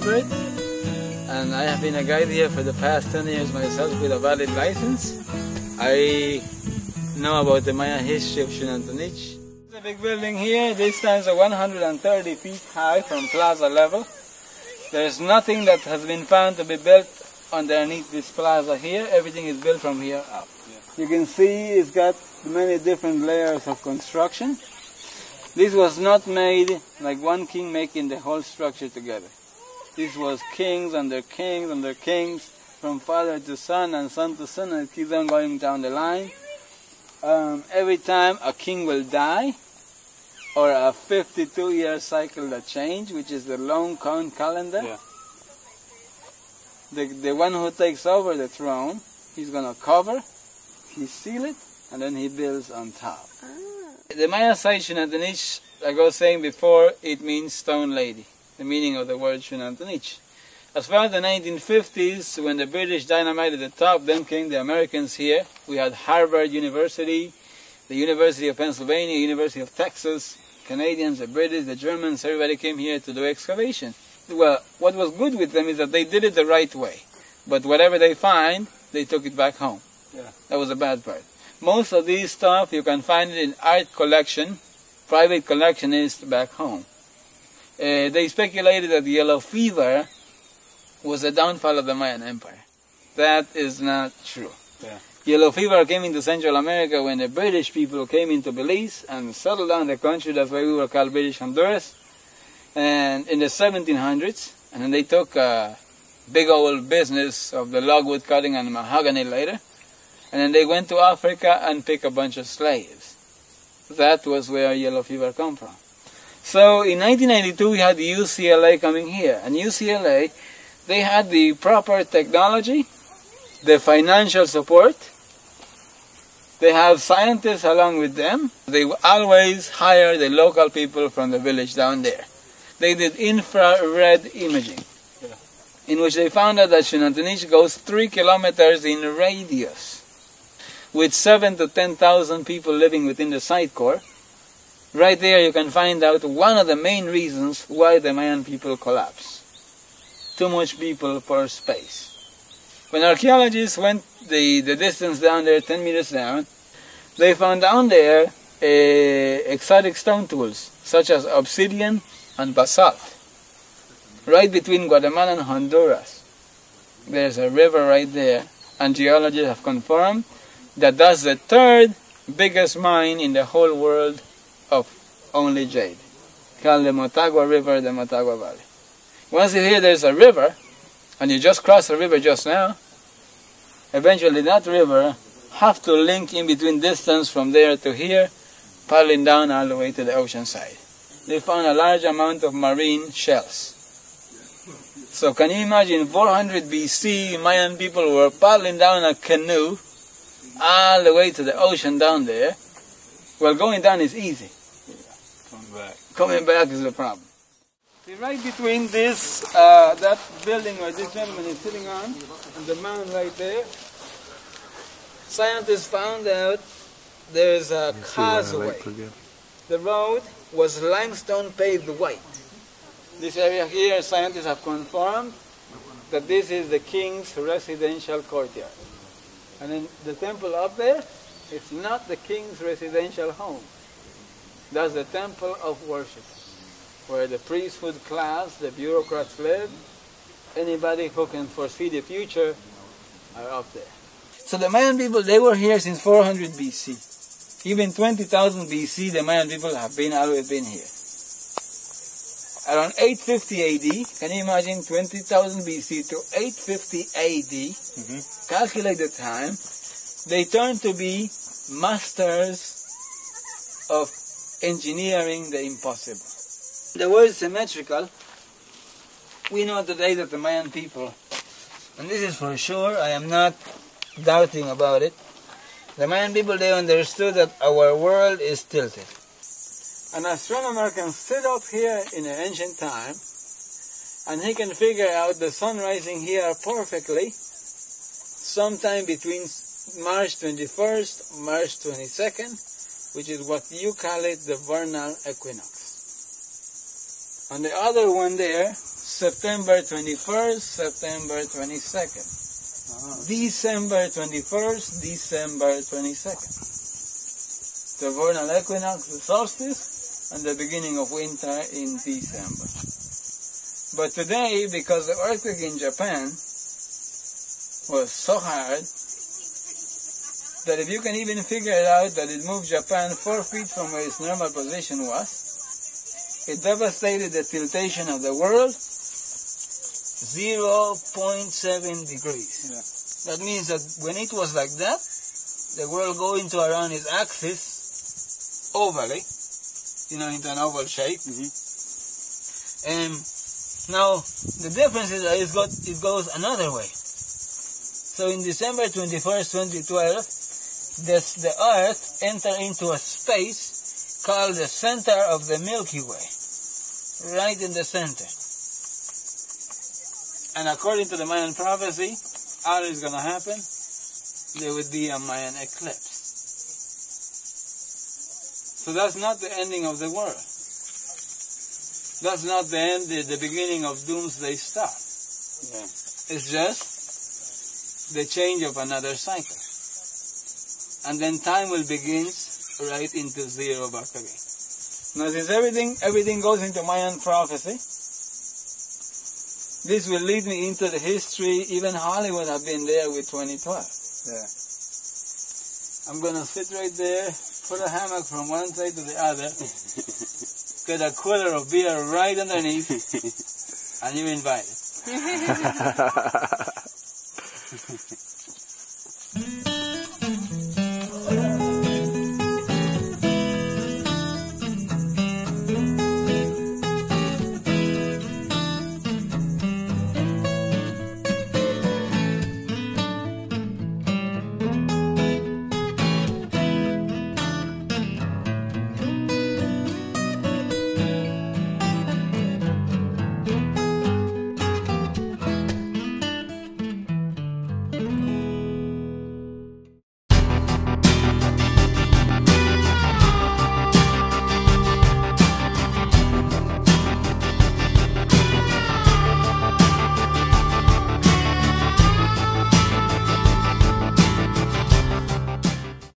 Abert, and I have been a guide here for the past 10 years myself with a valid license. I know about the Mayan history of Xunantunich. The big building here, this stands at 130 feet high from plaza level. There's nothing that has been found to be built underneath this plaza here. Everything is built from here up. You can see it's got many different layers of construction. This was not made like one king making the whole structure together. This was kings under kings under kings, from father to son and son to son, and it keeps on going down the line. Every time a king will die, or a 52-year cycle that change, which is the long count calendar, the one who takes over the throne, he's going to cover, he seal it, and then he builds on top. The Maya side Xunantunich, like I was saying before, it means stone lady, the meaning of the word Xunantunich. As far as the 1950s, when the British dynamited the top, then came the Americans here. We had Harvard University, the University of Pennsylvania, University of Texas, Canadians, the British, the Germans, everybody came here to do excavation. Well, what was good with them is that they did it the right way. But whatever they find, they took it back home. That was the bad part. Most of these stuff, you can find it in art collection, private collectionists back home. They speculated that the yellow fever was the downfall of the Mayan Empire. That is not true. Yellow fever came into Central America when the British people came into Belize and settled down the country. That's why we were called British Honduras. And in the 1700s, and then they took a big old business of the logwood cutting and mahogany later. And then they went to Africa and picked a bunch of slaves. That was where yellow fever come from. So in 1992 we had the UCLA coming here. And UCLA, they had the proper technology, the financial support. They have scientists along with them. They always hire the local people from the village down there. They did infrared imaging, in which they found out that Xunantunich goes 3 kilometers in radius, with 7,000 to 10,000 people living within the site core. Right there you can find out one of the main reasons why the Mayan people collapsed. Too much people per space. When archaeologists went the distance down there, 10 meters down, they found down there exotic stone tools, such as obsidian and basalt. Right between Guatemala and Honduras, there's a river right there, and geologists have confirmed that that's the 3rd biggest mine in the whole world of only jade, called the Motagua River, the Motagua Valley. Once you hear there's a river, and you just crossed the river just now, eventually that river have to link in between distance from there to here, paddling down all the way to the ocean side. They found a large amount of marine shells. So can you imagine 400 BC, Mayan people were paddling down a canoe all the way to the ocean down there. Well, going down is easy. Coming back is the problem. See, right between this, that building where this gentleman is sitting on, and the mound right there, scientists found out there's a causeway. The road was limestone paved white. This area here, scientists have confirmed that this is the king's residential courtyard. And then the temple up there, it's not the king's residential home. That's the temple of worship, where the priesthood class, the bureaucrats live. Anybody who can foresee the future are up there. So the Mayan people, they were here since 400 BC. Even 20,000 BC, the Mayan people have always been here. Around 850 AD, can you imagine 20,000 BC to 850 AD, calculate the time, they turned to be masters of engineering the impossible. The word symmetrical, we know today that the Mayan people, and this is for sure, I am not doubting about it, the Mayan people, they understood that our world is tilted. An astronomer can sit up here in an ancient time and he can figure out the sun rising here perfectly sometime between March 21st, March 22nd, which is what you call it the vernal equinox. And the other one there, September 21st, September 22nd. December 21st, December 22nd. The vernal equinox, the solstice, and the beginning of winter in December. But today, because the earthquake in Japan was so hard, that if you can even figure it out that it moved Japan 4 feet from where its normal position was, it devastated the tiltation of the world 0.7 degrees. Yeah. That means that when it was like that, the world going to around its axis ovally, into an oval shape. And now the difference is that it goes another way. So in December 21st, 2012, the Earth entered into a space called the center of the Milky Way, right in the center. And according to the Mayan prophecy, all is going to happen. There would be a Mayan eclipse. So that's not the ending of the world. That's not the beginning of doomsday stuff. Yeah. It's just the change of another cycle. And then time will begin right into zero back again. Now since everything goes into Mayan prophecy, this will lead me into the history. Even Hollywood have been there with 2012. Yeah. I'm going to sit right there, put a hammock from one side to the other, get a cooler of beer right underneath, and you're invited.